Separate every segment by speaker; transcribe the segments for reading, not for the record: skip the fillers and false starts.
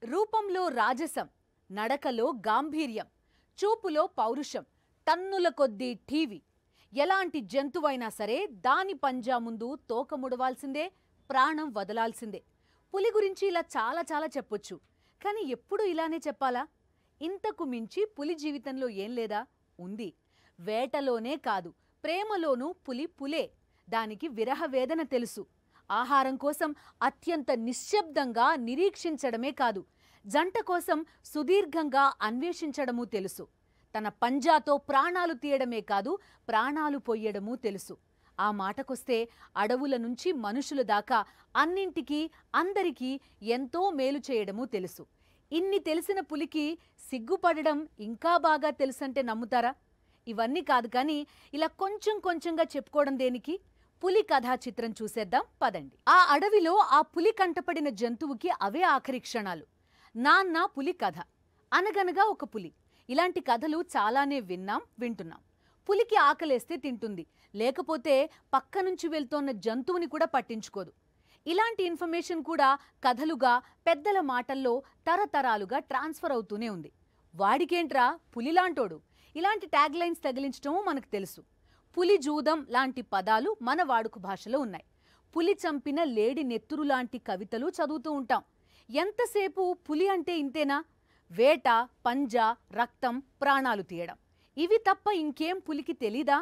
Speaker 1: రూపంలో రాజసం, నడకలో గాంభీర్యం, చూపులో పౌరుషం, టన్నుల కొద్దీ టీవీ. ఎలాంటి జంతువైనా సరే దాని పంజా ముందు తోక ముడవాల్సిందే, ప్రాణం వదలాల్సిందే. పులి గురించి ఇలా చాలా చెప్పొచ్చు, కానీ ఎప్పుడు ఇలానే చెప్పాలా? ఇంతకు మించి పులి జీవితంలో ఏం లేదా? ఉంది. వేటలోనే కాదు, ప్రేమలోనూ పులి పులే. దానికి విరహ వేదన తెలుసు. ఆహారం కోసం అత్యంత నిశ్శబ్దంగా నిరీక్షించడమే కాదు, జంట కోసం సుదీర్ఘంగా అన్వేషించడమూ తెలుసు. తన పంజాతో ప్రాణాలు తీయడమే కాదు, ప్రాణాలు పొయ్యడమూ తెలుసు. ఆ మాటకొస్తే అడవుల నుంచి మనుషుల దాకా అన్నింటికీ అందరికీ ఎంతో మేలు చేయడమూ తెలుసు. ఇన్ని తెలిసిన పులికి సిగ్గుపడడం ఇంకా బాగా తెలుసంటే నమ్ముతారా? ఇవన్నీ కాదు, కానీ ఇలా కొంచెంగా చెప్పుకోవడం దేనికి? పులి కథా చిత్రం చూసేద్దాం పదండి. ఆ అడవిలో ఆ పులి కంటపడిన జంతువుకి అవే ఆఖరి క్షణాలు. నాన్న పులి కథ. అనగనగా ఒక పులి. ఇలాంటి కథలు చాలానే వింటున్నాం. పులికి ఆకలేస్తే తింటుంది, లేకపోతే పక్క నుంచి వెళ్తోన్న జంతువుని కూడా పట్టించుకోదు. ఇలాంటి ఇన్ఫర్మేషన్ కూడా కథలుగా, పెద్దల మాటల్లో తరతరాలుగా ట్రాన్స్ఫర్ అవుతూనే ఉంది. వాడికేంట్రా పులిలాంటోడు, ఇలాంటి ట్యాగ్ లైన్స్ తగిలించడమూ మనకు తెలుసు. పులి జూదం లాంటి పదాలు మన వాడుక భాషలో ఉన్నాయి. పులి చంపిన లేడి నెత్తురు లాంటి కవితలు చదువుతూ ఉంటాం. ఎంతసేపు పులి అంటే ఇంతేనా? వేట, పంజా, రక్తం, ప్రాణాలు తీయడం, ఇవి తప్ప ఇంకేం పులికి తెలీదా?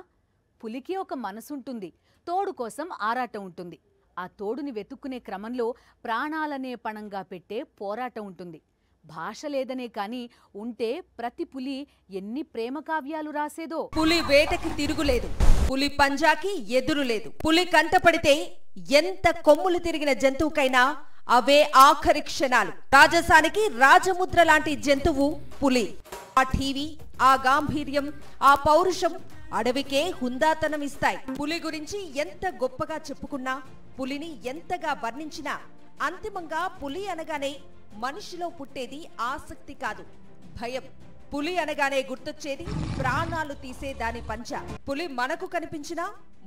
Speaker 1: పులికి ఒక మనసుంటుంది, తోడు కోసం ఆరాటం ఉంటుంది. ఆ తోడుని వెతుక్కునే క్రమంలో ప్రాణాలనే పణంగా పెట్టే పోరాటం ఉంటుంది. భాష లేదనే కాని ఉంటే ప్రతి పులి ఎన్ని ప్రేమ కావ్యాలు రాసేదో.
Speaker 2: పులి వేటకి తిరుగులేదు, పులి పంజాకి ఎదురులేదు. పులి కంటపడితే ఎంత కొమ్ములు తిరిగిన జంతువుకైనా అవే ఆఖరి క్షణాలు. రాజసానికి రాజముద్ర లాంటి జంతువు పులి. ఆ టీవీ, ఆ గాంభీర్యం, ఆ పౌరుషం అడవికే హుందాతనం ఇస్తాయి. పులి గురించి ఎంత గొప్పగా చెప్పుకున్నా, పులిని ఎంతగా వర్ణించినా అంతిమంగా పులి అనగానే మనిషిలో పుట్టేది ఆసక్తి కాదు, భయం. పులి అనగానే గుర్తొచ్చేది ప్రాణాలు తీసే దాని పంజా. పులి మనకు కనిపించినా,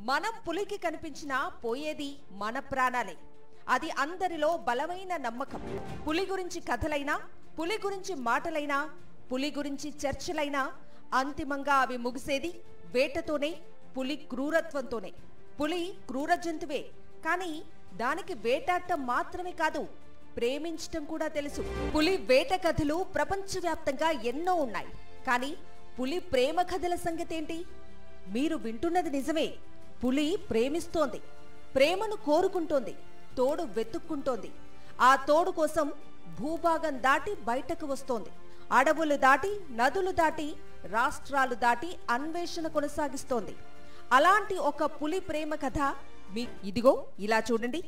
Speaker 2: మనం పులికి కనిపించినా పోయేది మన ప్రాణాలే. అది అందరిలో బలమైన నమ్మకం. పులి గురించి కథలైనా, పులి గురించి మాటలైనా, పులి గురించి చర్చలైనా అంతిమంగా అవి ముగిసేది వేటతోనే, పులి క్రూరత్వంతోనే. పులి క్రూర జంతువే, కానీ దానికి వేటాడటం మాత్రమే కాదు, ప్రేమించటం కూడా తెలుసు. పులి వేట కథలు ప్రపంచవ్యాప్తంగా ఎన్నో ఉన్నాయి, కానీ పులి ప్రేమ కథల సంగతేంటి? మీరు వింటున్నది నిజమే. పులి ప్రేమిస్తోంది, ప్రేమను కోరుకుంటోంది, తోడు వెతుక్కుంటోంది. ఆ తోడు కోసం భూభాగం దాటి బయటకు వస్తోంది. అడవులు దాటి, నదులు దాటి, రాష్ట్రాలు దాటి అన్వేషణ కొనసాగిస్తోంది. అలాంటి ఒక పులి ప్రేమ కథ ఇదిగో ఇలా చూడండి.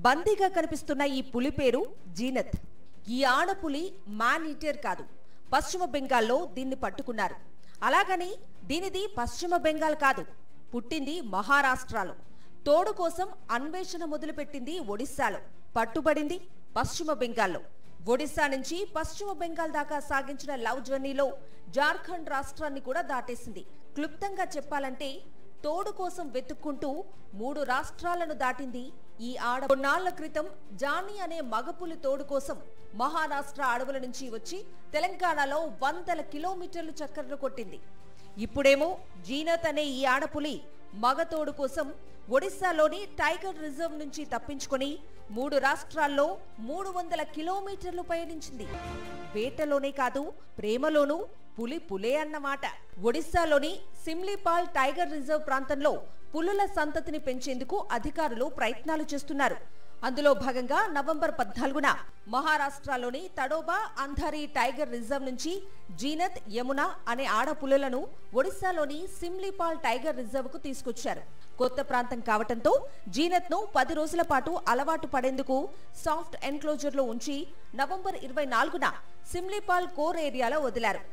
Speaker 2: బందీగా కనిపిస్తున్న ఈ పులి పేరు జీనత్. ఈ ఆడపులి మ్యాన్ ఈటర్ కాదు, పశ్చిమ బెంగాల్లో దీన్ని పట్టుకున్నారు. అలాగని దీనిది పశ్చిమ బెంగాల్ కాదు, పుట్టింది మహారాష్ట్రలో. తోడు కోసం అన్వేషణ మొదలుపెట్టింది ఒడిశాలో, పట్టుబడింది పశ్చిమ బెంగాల్లో. ఒడిశా నుంచి పశ్చిమ బెంగాల్ దాకా సాగించిన లవ్ జర్నీలో జార్ఖండ్ రాష్ట్రాన్ని కూడా దాటేసింది. క్లుప్తంగా చెప్పాలంటే తోడు కోసం వెతుక్కుంటూ 3 రాష్ట్రాలను దాటింది ఈ ఆడ. కొన్నాళ్ల క్రితం జానీ అనే మగపులి తోడు కోసం మహారాష్ట్ర అడవుల నుంచి వచ్చి తెలంగాణలో 100 కిలోమీటర్లు చక్కర్లు కొట్టింది. ఇప్పుడేమో జీనత్ అనే ఈ ఆడపులి మగ తోడు కోసం ఒడిశాలోని టైగర్ రిజర్వ్ నుంచి తప్పించుకొని 3 రాష్ట్రాల్లో 300 కిలోమీటర్లు పయనించింది. వేటలోనే కాదు, ప్రేమలోనూ పులి పులే అన్నమాట. ఒడిశాలోని సిమ్లీపాల్ టైగర్ రిజర్వ్ ప్రాంతంలో పులుల సంతతిని పెంచేందుకు అధికారులు ప్రయత్నాలు చేస్తున్నారు. అందులో భాగంగా నవంబర్ 14న మహారాష్ట్రలోని తడోబా అంధారీ టైగర్ రిజర్వ్ నుంచి జీనత్, యమున అనే ఆడపులులను ఒడిశాలోని సిమ్లీపాల్ టైగర్ రిజర్వ్ కు తీసుకొచ్చారు. కొత్త ప్రాంతం కావటంతో జీనత్ ను 10 రోజుల పాటు అలవాటు పడేందుకు సాఫ్ట్ ఎన్క్లోజర్ లో ఉంచి నవంబర్ 24న సిమ్లీపాల్ కోర్ ఏరియాలో వదిలారు.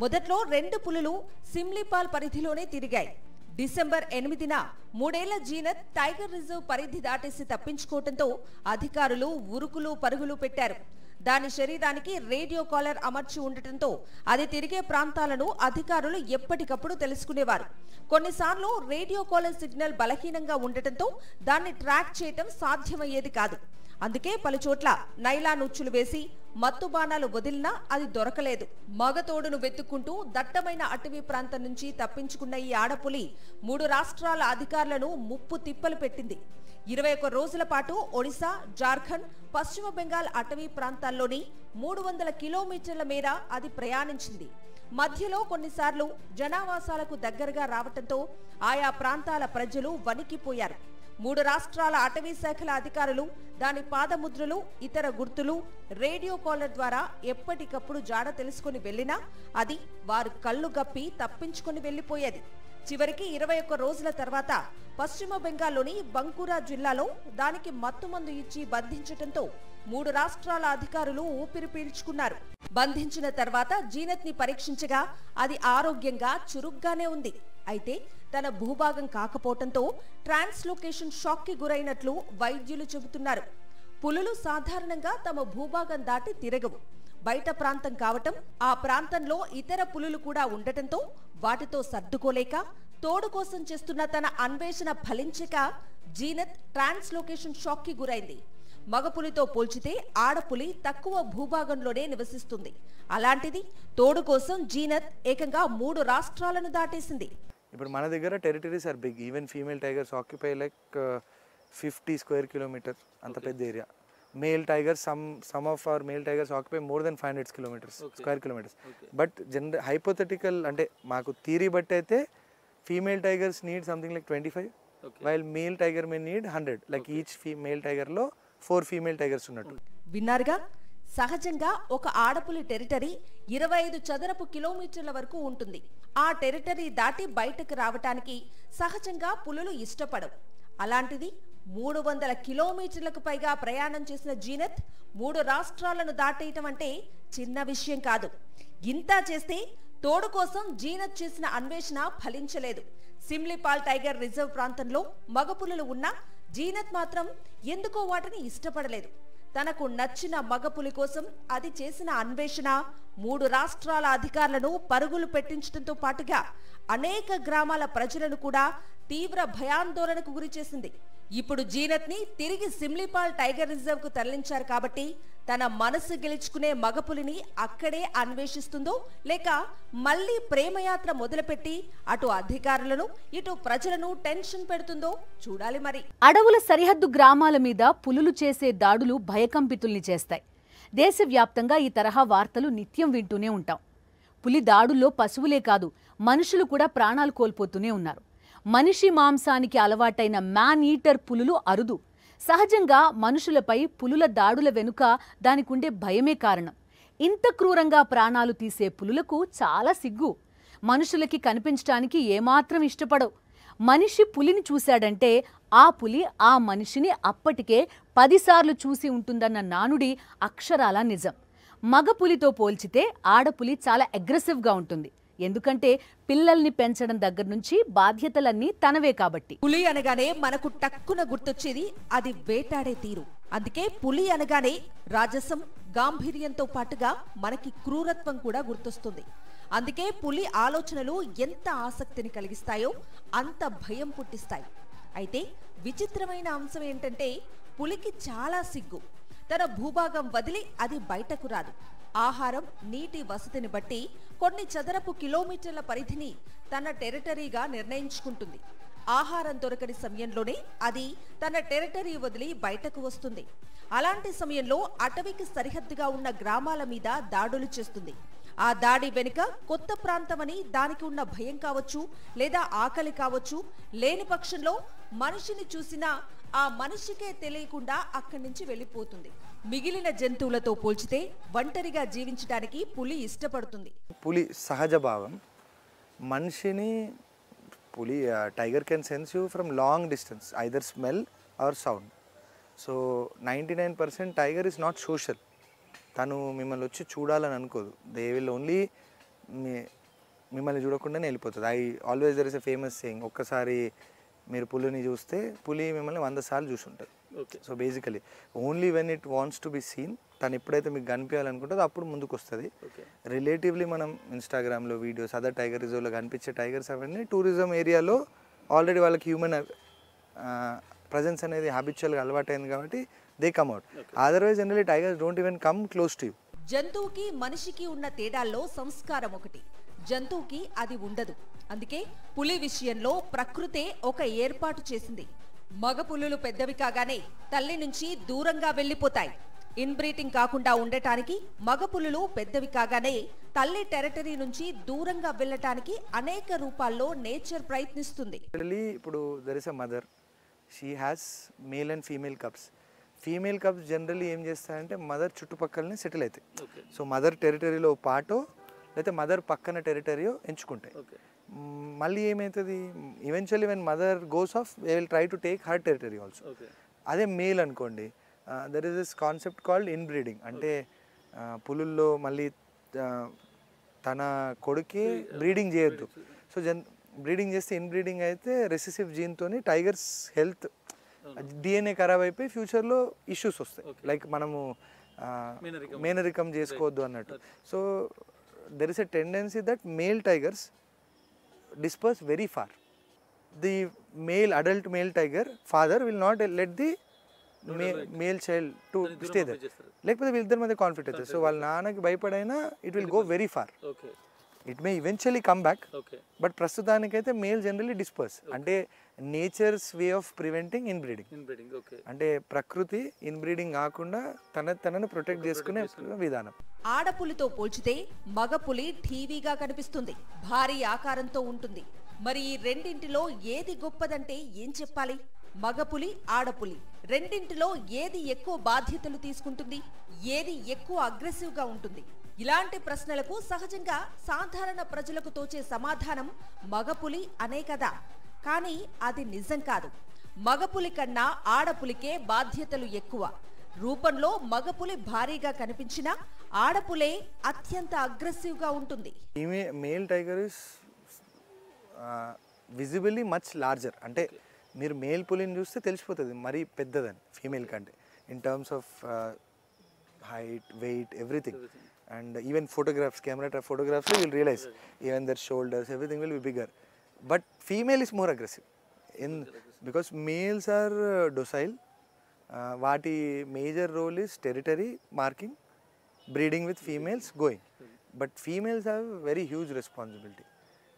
Speaker 2: మొదట్లో 2 పులులు సిమ్లీపాల్ పరిధిలోనే తిరిగాయి. డిసెంబర్ 8న 3 ఏళ్ల జీనత్ టైగర్ రిజర్వ్ పరిధి దాటేసి తప్పించుకోవడంతో అధికారులు ఉరుకులు పరుగులు పెట్టారు. దాని శరీరానికి రేడియో కాలర్ అమర్చి ఉండటంతో అది తిరిగే ప్రాంతాలను అధికారులు ఎప్పటికప్పుడు తెలుసుకునేవారు. కొన్నిసార్లు రేడియో కాలర్ సిగ్నల్ బలహీనంగా ఉండటంతో దాన్ని ట్రాక్ చేయటం సాధ్యమయ్యేది కాదు. అందుకే పలుచోట్ల నైలాన్ ఉచ్చులు వేసి మత్తు బాణాలు వదిలినా అది దొరకలేదు. మగతోడును వెతుక్కుంటూ దట్టమైన అటవీ ప్రాంతం నుంచి తప్పించుకున్న ఈ ఆడపులి 3 రాష్ట్రాల అధికారులను ముప్పు తిప్పలు పెట్టింది. 21 రోజుల పాటు ఒడిశా, జార్ఖండ్, పశ్చిమ బెంగాల్ అటవీ ప్రాంతాల్లోని 300 కిలోమీటర్ల మేర అది ప్రయాణించింది. మధ్యలో కొన్నిసార్లు జనావాసాలకు దగ్గరగా రావటంతో ఆయా ప్రాంతాల ప్రజలు వణికిపోయారు. 3 రాష్ట్రాల అటవీ శాఖల అధికారులు దాని పాదముద్రలు, ఇతర గుర్తులు, రేడియో కాలర్ ద్వారా ఎప్పటికప్పుడు జాడ తెలుసుకుని వెళ్లినా అది వారు కళ్ళు గప్పి తప్పించుకుని వెళ్లిపోయేది. చివరికి 21 రోజుల తర్వాత పశ్చిమ బెంగాల్లోని బంకురా జిల్లాలో దానికి మత్తుమందు ఇచ్చి బంధించటంతో 3 రాష్ట్రాల అధికారులు ఊపిరి పీల్చుకున్నారు. బంధించిన తర్వాత జీనత్ ని పరీక్షించగా అది ఆరోగ్యంగా చురుగ్గానే ఉంది. అయితే తన భూభాగం కాకపోవటంతో ట్రాన్స్లోకేషన్ షాక్ కి గురైనట్లు వైద్యులు చెబుతున్నారు. పులులు సాధారణంగా తమ భూభాగం దాటి తిరగవు. బయట ప్రాంతం కావటం, ఆ ప్రాంతంలో ఇతర పులులు కూడా ఉండటంతో వాటితో సర్దుకోలేక తోడు కోసం చేస్తున్న తన అన్వేషణ ఫలించక జీనత్ ట్రాన్స్లోకేషన్ షాక్ కి గురైంది. మగపులితో పోల్చితే ఆడపులి తక్కువ భూభాగంలోనే నివసిస్తుంది. అలాంటిది తోడు కోసం జీనత్ ఏకంగా 3 రాష్ట్రాలను దాటేసింది.
Speaker 3: ఇప్పుడు మన దగ్గర territories are big. Even female tigers occupy like 50 square kilometer అంత పెద్ద area. Male tigers some of our male tigers occupy more than 500 kilometers square kilometers. But hypothetical అంటే మాకు థియరీ బట్టి అయితే female tigers need something like 25 while male tiger may need 100. Like each male టైగర్లో 4 female tigers ఉన్నట్టు.
Speaker 2: విన్నారుగా, సహజంగా ఒక ఆడపులి territory 25 చదరపు కిలోమీటర్ల వరకు ఉంటుంది. ఆ టెరిటరీ దాటి బయటకు రావటానికి సహజంగా పులులు ఇష్టపడవు. అలాంటిది 300 కిలోమీటర్లకు పైగా ప్రయాణం చేసిన జీనత్ 3 రాష్ట్రాలను దాటేయటం అంటే చిన్న విషయం కాదు. ఇంత చేస్తే తోడు కోసం జీనత్ చేసిన అన్వేషణ ఫలించలేదు. సిమ్లీపాల్ టైగర్ రిజర్వ్ ప్రాంతంలో మగపులులు ఉన్నా జీనత్ మాత్రం ఎందుకో వాటిని ఇష్టపడలేదు. తనకు నచ్చిన మగపులి కోసం అది చేసిన అన్వేషణ 3 రాష్ట్రాల అధికారులను పరుగులు పెట్టించడంతో పాటుగా అనేక గ్రామాల ప్రజలను కూడా తీవ్ర భయాందోళనకు గురి చేసింది. ఇప్పుడు జీనత్ ని తిరిగి సిమ్లీపాల్ టైగర్ రిజర్వ్ కు తరలించారు కాబట్టి తన మనసు గెలుచుకునే మగపులిని అక్కడే అన్వేషిస్తుందో లేక మళ్లీ ప్రేమయాత్ర మొదలుపెట్టి అటు అధికారులను ఇటు ప్రజలను టెన్షన్ పెడుతుందో చూడాలి మరి.
Speaker 1: అడవుల సరిహద్దు గ్రామాల మీద పులులు చేసే దాడులు భయకంపితుల్ని చేస్తాయి. దేశవ్యాప్తంగా ఈ తరహా వార్తలు నిత్యం వింటూనే ఉంటాం. పులి దాడుల్లో పశువులే కాదు, మనుషులు కూడా ప్రాణాలు కోల్పోతూనే ఉన్నారు. మనిషి మాంసానికి అలవాటైన మ్యాన్ ఈటర్ పులులు అరుదు. సహజంగా మనుషులపై పులుల దాడుల వెనుక దానికుండే భయమే కారణం. ఇంత క్రూరంగా ప్రాణాలు తీసే పులులకు చాలా సిగ్గు. మనుషులకి కనిపించడానికి ఏమాత్రం ఇష్టపడవు. మనిషి పులిని చూశాడంటే ఆ పులి ఆ మనిషిని అప్పటికే 10 సార్లు చూసి ఉంటుందన్న నానుడి అక్షరాలా నిజం. మగ పులితో పోల్చితే ఆడపులి చాలా అగ్రెసివ్గా ఉంటుంది. ఎందుకంటే పిల్లల్ని పెంచడం దగ్గర నుంచి బాధ్యతలన్నీ తనవే కాబట్టి.
Speaker 2: పులి అనగానే మనకు టక్కున గుర్తొచ్చేది అది వేటాడే తీరు. అందుకే పులి అనగానే రాజసం, గాంభీర్యంతో పాటుగా మనకి క్రూరత్వం కూడా గుర్తొస్తుంది. అందుకే పులి ఆలోచనలు ఎంత ఆసక్తిని కలిగిస్తాయో అంత భయం పుట్టిస్తాయి. అయితే విచిత్రమైన అంశం ఏంటంటే పులికి చాలా సిగ్గు. తన భూభాగం వదిలి అది బయటకు రాదు. ఆహారం, నీటి వసతిని బట్టి కొన్ని చదరపు కిలోమీటర్ల పరిధిని తన టెరిటరీగా నిర్ణయించుకుంటుంది. ఆహారం దొరకని సమయంలోనే అది తన టెరిటరీ వదిలి బయటకు వస్తుంది. అలాంటి సమయంలో అటవీకి సరిహద్దుగా ఉన్న గ్రామాల మీద దాడులు చేస్తుంది. ఆ దాడి వెనుక కొత్త ప్రాంతమని దానికి ఉన్న భయం కావచ్చు, లేదా ఆకలి కావచ్చు. లేని పక్షంలో మనిషిని చూసినా ఆ మనిషికే తెలియకుండా అక్కడి నుంచి వెళ్ళిపోతుంది. మిగిలిన జంతువులతో పోల్చితే ఒంటరిగా జీవించడానికి పులి ఇష్టపడుతుంది.
Speaker 3: పులి సహజ భావం మనిషిని tiger can sense you from long distance, either smell or sound. So 99% tiger is not social. తను మిమ్మల్ని వచ్చి చూడాలని అనుకోదు. దే విల్ ఓన్లీ మిమ్మల్ని చూడకుండానే వెళ్ళిపోతుంది. Always there is a famous saying, ఒక్కసారి మీరు పులిని చూస్తే పులి మిమ్మల్ని 100 సార్లు చూసుంటుంది. So basically only when it wants to be seen, తను ఎప్పుడైతే మీకు కనిపించాలనుకుంటుందో అప్పుడు ముందుకు వస్తుంది. రిలేటివ్లీ మనం ఇన్స్టాగ్రామ్లో వీడియోస్, అదర్ టైగర్ రిజర్వ్లో కనిపించే టైగర్స్ అవన్నీ టూరిజం ఏరియాలో ఆల్రెడీ వాళ్ళకి హ్యూమన్ ప్రజెన్స్ అనేది హ్యాబిచువల్గా అలవాటైంది కాబట్టి they come out. Otherwise, generally tigers don't even come close to you.
Speaker 2: జంతువుకి మనిషికి ఉన్న తేడాల్లో సంస్కారం ఒకటి, జంతువుకి అది ఉండదు. అందుకే పులి విషయంలో ప్రకృతే ఒక ఏర్పాటు చేసింది. మగ పులులు పెద్దవి కాగానే తల్లి నుంచి దూరంగా వెళ్లిపోతాయి. ఇన్బ్రీటింగ్ కాకుండా ఉండటానికి మగ పులులు పెద్దవి కాగానే తల్లి టెరిటరీ నుంచి దూరంగా వెళ్ళటానికి అనేక రూపాల్లో నేచర్ ప్రయత్నిస్తుంది.
Speaker 3: ఇప్పుడు there is a mother, she has male and female cubs. Female cubs generally ఏం చేస్తాయంటే మదర్ చుట్టుపక్కలనే సెటిల్ అవుతాయి. సో మదర్ టెరిటరీలో పాటో లేకపోతే మదర్ పక్కన టెరిటరీయో ఎంచుకుంటాయి. మళ్ళీ ఏమవుతుంది, eventually when mother goes off they will try to take her territory also. అదే మేల్ అనుకోండి, there is this concept called inbreeding. అంటే పులుల్లో మళ్ళీ తన కొడుకే బ్రీడింగ్ చేయొద్దు. సో బ్రీడింగ్ చేస్తే ఇన్బ్రీడింగ్ అయితే రెసిసివ్ జీన్తోని టైగర్స్ హెల్త్ డిఎన్ఏ ఖరాబ్ అయిపోయి ఫ్యూచర్లో ఇష్యూస్ వస్తాయి. లైక్ మనము మేనరికం చేసుకోవద్దు అన్నట్టు. So there is a tendency that male tigers disperse very far. The adult male tiger father will not let the male child to stay there. లేకపోతే వీళ్ళిద్దరి మధ్య కాన్ఫ్లిక్ట్ అవుతుంది. సో వాళ్ళ నాన్నకి భయపడైనా it will go very far. It may eventually come back, but ప్రస్తుతానికైతే male generally disperse. అంటే nature's way of preventing inbreeding. అంటే ప్రకృతి ఇన్బ్రీడింగ్ కాకుండా తనను ప్రొటెక్ట్ చేసుకునే విధానం.
Speaker 2: ఆడపులితో పోల్చితే మగపులి ఠీవీగా కనిపిస్తుంది, భారీ ఆకారంతో ఉంటుంది. మరి ఈ రెండింటిలో ఏది గొప్పదంటే ఏం చెప్పాలి? మగపులి, ఆడపులి రెండింటిలో ఏది ఎక్కువ బాధ్యతలు తీసుకుంటుంది? ఏది ఎక్కువ అగ్రెసివ్గా ఉంటుంది? ఇలాంటి ప్రశ్నలకు సహజంగా సాధారణ ప్రజలకు తోచే సమాధానం మగపులి అనే కదా. కానీ అది నిజం కాదు. మగపులి కన్నా ఆడపులికే బాధ్యతలు ఎక్కువ. రూపంలో మగపులి భారీగా కనిపించినా ఆడపులే అత్యంత అగ్రెసివ్గా ఉంటుంది.
Speaker 3: Male tiger is visibly much larger. అంటే మీరు మేల్ పులిని చూస్తే తెలిసిపోతుంది మరీ పెద్దదని ఫీమేల్ కంటే, in terms of height, weight, everything. And even photographs, camera photographs, you will realize even their shoulders, everything will be bigger. But female is more aggressive because males are docile. Vaati major role is territory marking, breeding with females, going. But females have very huge responsibility.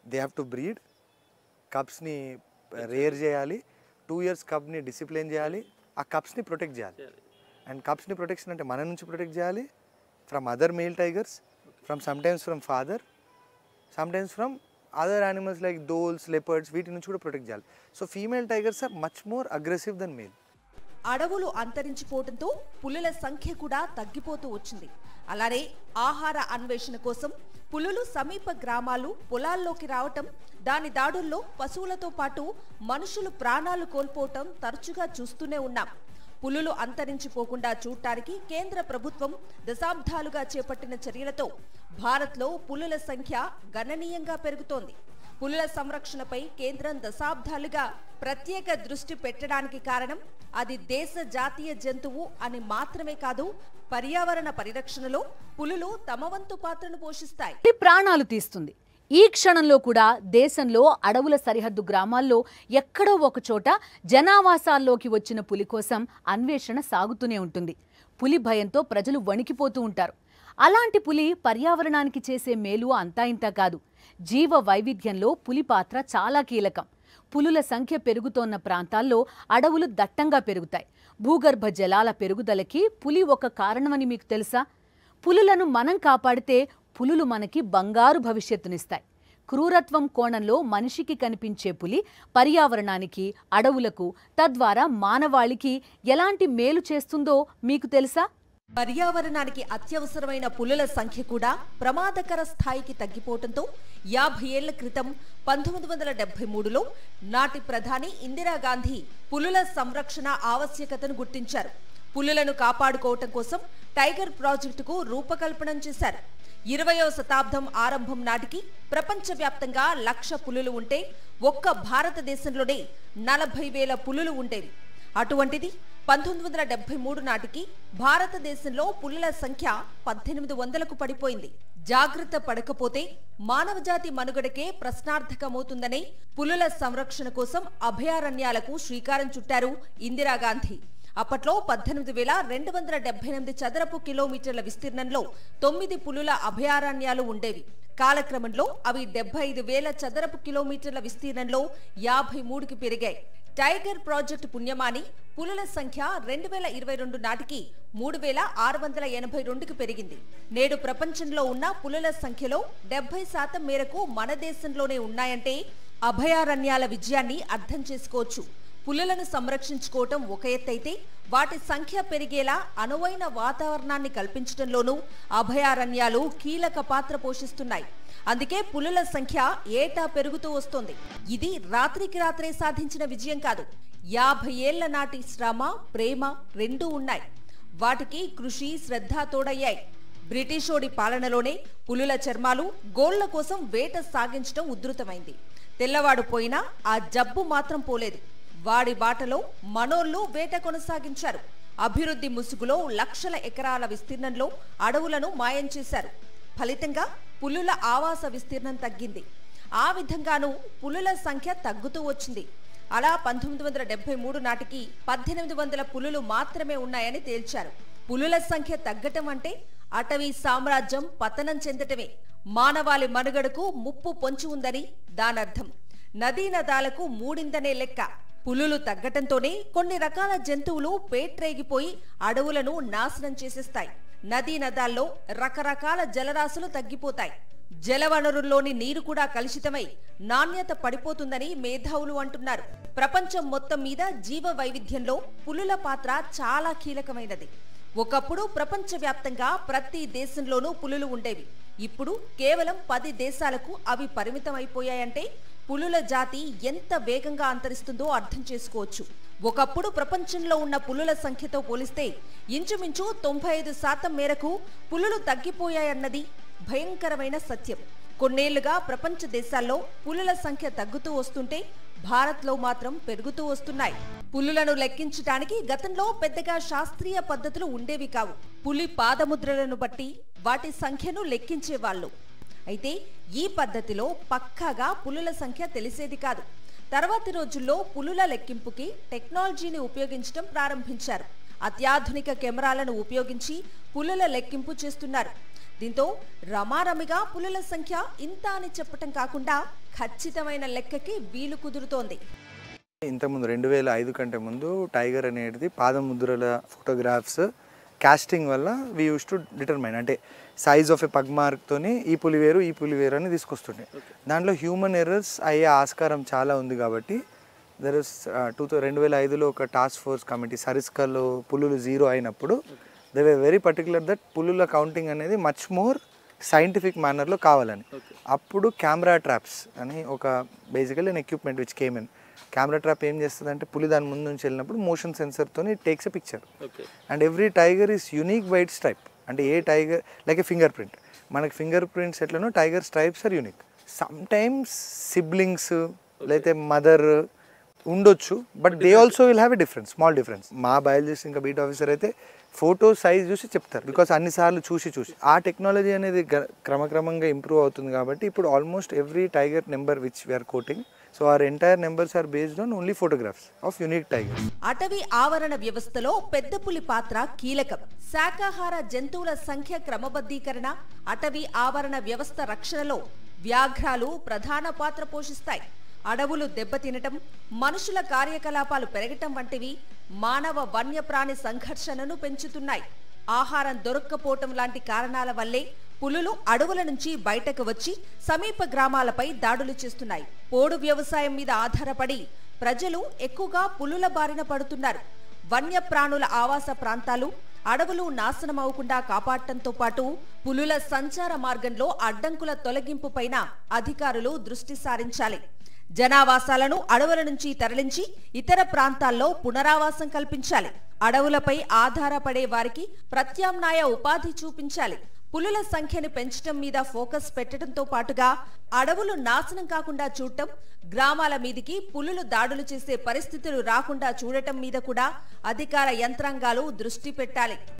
Speaker 3: They have to breed, cubs ni rear cheyali, 2 years cub ni discipline cheyali, aa cubs ni protect cheyali. And cubs ni protection ante mana nunchi protect cheyali from other male tigers, from sometimes from father, sometimes from other animals like dholes, leopards, వీటి నుంచి కూడా protect చేయాలి. So female tigers are much more aggressive than male.
Speaker 2: అడవులు అంతరించిపోవడంతో పులుల సంఖ్య కూడా తగ్గిపోతూ వచ్చింది. అలానే ఆహార అన్వేషణ కోసం పులులు సమీప గ్రామాలు, పొలాల్లోకి రావటం, దాని దాడుల్లో పశువులతో పాటు మనుషులు ప్రాణాలు కోల్పోవటం తరచుగా చూస్తూనే ఉన్నాం. పులులు అంతరించిపోకుండా చూడటానికి కేంద్ర ప్రభుత్వం దశాబ్దాలుగా చేపట్టిన చర్యలతో భారత్లో పులుల సంఖ్య గణనీయంగా పెరుగుతోంది. పులుల సంరక్షణపై కేంద్రం దశాబ్దాలుగా ప్రత్యేక దృష్టి పెట్టడానికి కారణం అది దేశ జాతీయ జంతువు అని మాత్రమే కాదు, పర్యావరణ పరిరక్షణలో పులులు తమ వంతు పాత్రను పోషిస్తాయి.
Speaker 1: ప్రాణాలు తీస్తుంది. ఈ క్షణంలో కూడా దేశంలో అడవుల సరిహద్దు గ్రామాల్లో ఎక్కడో ఒక చోట జనావాసాల్లోకి వచ్చిన పులి కోసం అన్వేషణ సాగుతూనే ఉంటుంది. పులి భయంతో ప్రజలు వణికిపోతూ ఉంటారు. అలాంటి పులి పర్యావరణానికి చేసే మేలు అంతా ఇంతా కాదు. జీవ వైవిధ్యంలో పులి పాత్ర చాలా కీలకం. పులుల సంఖ్య పెరుగుతోన్న ప్రాంతాల్లో అడవులు దట్టంగా పెరుగుతాయి. భూగర్భ జలాల పెరుగుదలకి పులి ఒక కారణమని మీకు తెలుసా? పులులను మనం కాపాడితే పులులు మనకి బంగారు భవిష్యత్తునిస్తాయి. క్రూరత్వం కోణంలో మనిషికి కనిపించే పులి పర్యావరణానికి, అడవులకు, తద్వారా మానవాళికి ఎలాంటి మేలు చేస్తుందో మీకు తెలుసా?
Speaker 2: పర్యావరణానికి అత్యవసరమైన పులుల సంఖ్య కూడా ప్రమాదకర స్థాయికి తగ్గిపోవడంతో 50 ఏళ్ల క్రితం 1973లో నాటి ప్రధాని ఇందిరాగాంధీ పులుల సంరక్షణ ఆవశ్యకతను గుర్తించారు. పులులను కాపాడుకోవటం కోసం టైగర్ ప్రాజెక్టుకు రూపకల్పన చేశారు. 20వ శతాబ్దం ఆరంభం నాటికి ప్రపంచవ్యాప్తంగా 1,00,000 పులులు ఉంటే ఒక్క భారతదేశంలోనే 40,000 పులులు ఉండేవి. అటువంటిది 1973 నాటికి భారతదేశంలో పులుల సంఖ్య 1800కు పడిపోయింది. జాగ్రత్త పడకపోతే మానవజాతి మనుగడకే ప్రశ్నార్థకమవుతుందనే పులుల సంరక్షణ కోసం అభయారణ్యాలకు శ్రీకారం చుట్టారు ఇందిరాగాంధీ. అప్పట్లో 18,278 చదరపు కిలోమీటర్ల విస్తీర్ణంలో 9 పులుల అభయారణ్యాలు ఉండేవి. కాలక్రమంలో అవి 75,000 చదరపు కిలోమీటర్ల విస్తీర్ణంలో 53కి పెరిగాయి. టైగర్ ప్రాజెక్టు పుణ్యమాని పులుల సంఖ్య 2022 నాటికి 3,682కి పెరిగింది. నేడు ప్రపంచంలో ఉన్న పులుల సంఖ్యలో 70% మేరకు మన దేశంలోనే ఉన్నాయంటే అభయారణ్యాల విజయాన్ని అర్థం చేసుకోవచ్చు. పులులను సంరక్షించుకోవటం ఒక ఎత్తైతే వాటి సంఖ్య పెరిగేలా అనువైన వాతావరణాన్ని కల్పించడంలోనూ అభయారణ్యాలు కీలక పాత్ర పోషిస్తున్నాయి. అందుకే పులుల సంఖ్య ఏటా పెరుగుతూ వస్తోంది. ఇది రాత్రికి రాత్రే సాధించిన విజయం కాదు. 50 ఏళ్ల నాటి శ్రమ, ప్రేమ రెండూ ఉన్నాయి. వాటికి కృషి, శ్రద్ధ తోడయ్యాయి. బ్రిటిషోడి పాలనలోనే పులుల చర్మాలు, గోళ్ల కోసం వేట సాగించడం ఉధృతమైంది. తెల్లవాడు పోయినా ఆ జబ్బు మాత్రం పోలేదు. వాడి బాటలో మనోళ్లు వేట కొనసాగించారు. అభివృద్ధి ముసుగులో లక్షల ఎకరాల విస్తీర్ణంలో అడవులను మాయం చేశారు. ఫలితంగా పులుల ఆవాస విస్తీర్ణం తగ్గింది. ఆ విధంగానూ పులుల సంఖ్య తగ్గుతూ వచ్చింది. అలా 1973 నాటికి 1800 పులులు మాత్రమే ఉన్నాయని తేల్చారు. పులుల సంఖ్య తగ్గటం అంటే అటవీ సామ్రాజ్యం పతనం చెందటమే. మానవాళి మనుగడకు ముప్పు పొంచి ఉందని దానర్థం. నదీనదాలకు మూడిందనే లెక్క. పులులు తగ్గటంతోనే కొన్ని రకాల జంతువులు పేట్రేగిపోయి అడవులను నాశనం చేసేస్తాయి. నదీనదాల్లో రకరకాల జలరాశులు తగ్గిపోతాయి. జలవనరుల్లోని నీరు కూడా కలుషితమై నాణ్యత పడిపోతుందని మేధావులు అంటున్నారు. ప్రపంచం మొత్తం మీద జీవ వైవిధ్యంలో పులుల పాత్ర చాలా కీలకమైనది. ఒకప్పుడు ప్రపంచవ్యాప్తంగా ప్రతి దేశంలోనూ పులులు ఉండేవి. ఇప్పుడు కేవలం 10 దేశాలకు అవి పరిమితమైపోయాయంటే పులుల జాతి ఎంత వేగంగా అంతరిస్తుందో అర్థం చేసుకోవచ్చు. ఒకప్పుడు ప్రపంచంలో ఉన్న పులుల సంఖ్యతో పోలిస్తే ఇంచుమించు 95% మేరకు పులులు తగ్గిపోయాయన్నది భయంకరమైన సత్యం. కొన్నేళ్లుగా ప్రపంచ దేశాల్లో పులుల సంఖ్య తగ్గుతూ వస్తుంటే భారత్లో మాత్రం పెరుగుతూ వస్తున్నాయి. పులులను లెక్కించడానికి గతంలో పెద్దగా శాస్త్రీయ పద్ధతులు ఉండేవి కావు. పులి పాదముద్రలను బట్టి వాటి సంఖ్యను లెక్కించేవాళ్లు. అయితే ఈ పద్ధతిలో పక్కాగా పులుల సంఖ్య తెలిసేది కాదు. తర్వాతి రోజుల్లో పులుల లెక్కింపుకి టెక్నాలజీని ఉపయోగించడం ప్రారంభించారు. అత్యాధునిక కెమెరాలను ఉపయోగించి పులుల లెక్కింపు చేస్తున్నారు. దీంతో రమారమిగా పులుల సంఖ్య ఇంత అని చెప్పటం కాకుండా ఖచ్చితమైన లెక్కకి వీలు కుదురుతోంది.
Speaker 3: ఇంతకుముందు 2005 కంటే ముందు టైగర్ అనేది పాదముద్రల ఫోటోగ్రాఫ్స్ కాస్టింగ్ వల్ల వీ యూస్ టు డిటర్మైన్, అంటే సైజ్ ఆఫ్ ఎ పగ్ మార్క్తోని ఈ పులి వేరు అని తీసుకొస్తుండే. దాంట్లో హ్యూమన్ ఎర్రర్స్ అయ్యే ఆస్కారం చాలా ఉంది. కాబట్టి దర్ ఇస్ 2005లో ఒక టాస్క్ ఫోర్స్ కమిటీ సరిస్కాలో పులులు 0 అయినప్పుడు they were very particular that పులుల కౌంటింగ్ అనేది మచ్ మోర్ సైంటిఫిక్ మేనర్లో కావాలని. అప్పుడు కెమెరా ట్రాప్స్ అని ఒక basically an equipment which came in. Camera trap ఏం చేస్తుంది అంటే పులి దాని ముందు నుంచి వెళ్ళినప్పుడు మోషన్ సెన్సర్తో takes a picture. And every tiger is unique white stripe. అంటే a tiger like a fingerprint, మనకి ఫింగర్ ప్రింట్స్ ఎట్లనో tiger stripes are unique. Sometimes siblings లేకపోతే మదర్ ఉండొచ్చు, but they also will have a difference, small difference. మా biologist ఇంకా beat officer అయితే photo size చూసి చెప్తారు, బికాస్ అన్నిసార్లు చూసి ఆ టెక్నాలజీ అనేది క్రమక్రమంగా ఇంప్రూవ్ అవుతుంది. కాబట్టి ఇప్పుడు almost every tiger number which we are counting, so our entire numbers are based on only photographs of unique tigers.
Speaker 2: అటవీ ఆవరణ వ్యవస్థలో పెద్ద పులి పాత్ర కీలకం. శాకాహార జంతువుల సంఖ్య క్రమబద్ధీకరణ, అటవీ ఆవరణ వ్యవస్థ రక్షణలో వ్యాఘ్రాలు ప్రధాన పాత్ర పోషిస్తాయి. అడవులు దెబ్బతినటం, మనుషుల కార్యకలాపాలు పెరగటం వంటివి మానవ వన్యప్రాణి సంఘర్షణను పెంచుతున్నాయి. ఆహారం దొరక్కపోవటం లాంటి కారణాల వల్లే పులులు అడవుల నుంచి బయటకు వచ్చి సమీప గ్రామాలపై దాడులు చేస్తున్నాయి. పోడు వ్యవసాయం మీద ఆధారపడి ప్రజలు ఎక్కువగా పులుల బారిన పడుతున్నారు. వన్యప్రాణుల ఆవాస ప్రాంతాలు, అడవులు నాశనమవకుండా కాపాడటంతో పాటు పులుల సంచార మార్గంలో అడ్డంకుల తొలగింపుపైన అధికారులు దృష్టి సారించాలి. జనావాసాలను అడవుల నుంచి తరలించి ఇతర ప్రాంతాల్లో పునరావాసం కల్పించాలి. అడవులపై ఆధారపడే వారికి ప్రత్యామ్నాయ ఉపాధి చూపించాలి. పులుల సంఖ్యను పెంచడం మీద ఫోకస్ పెట్టడంతో పాటుగా అడవులు నాశనం కాకుండా చూడటం, గ్రామాల మీదికి పులులు దాడులు చేసే పరిస్థితులు రాకుండా చూడటం మీద కూడా అధికార యంత్రాంగాలు దృష్టి పెట్టాలి.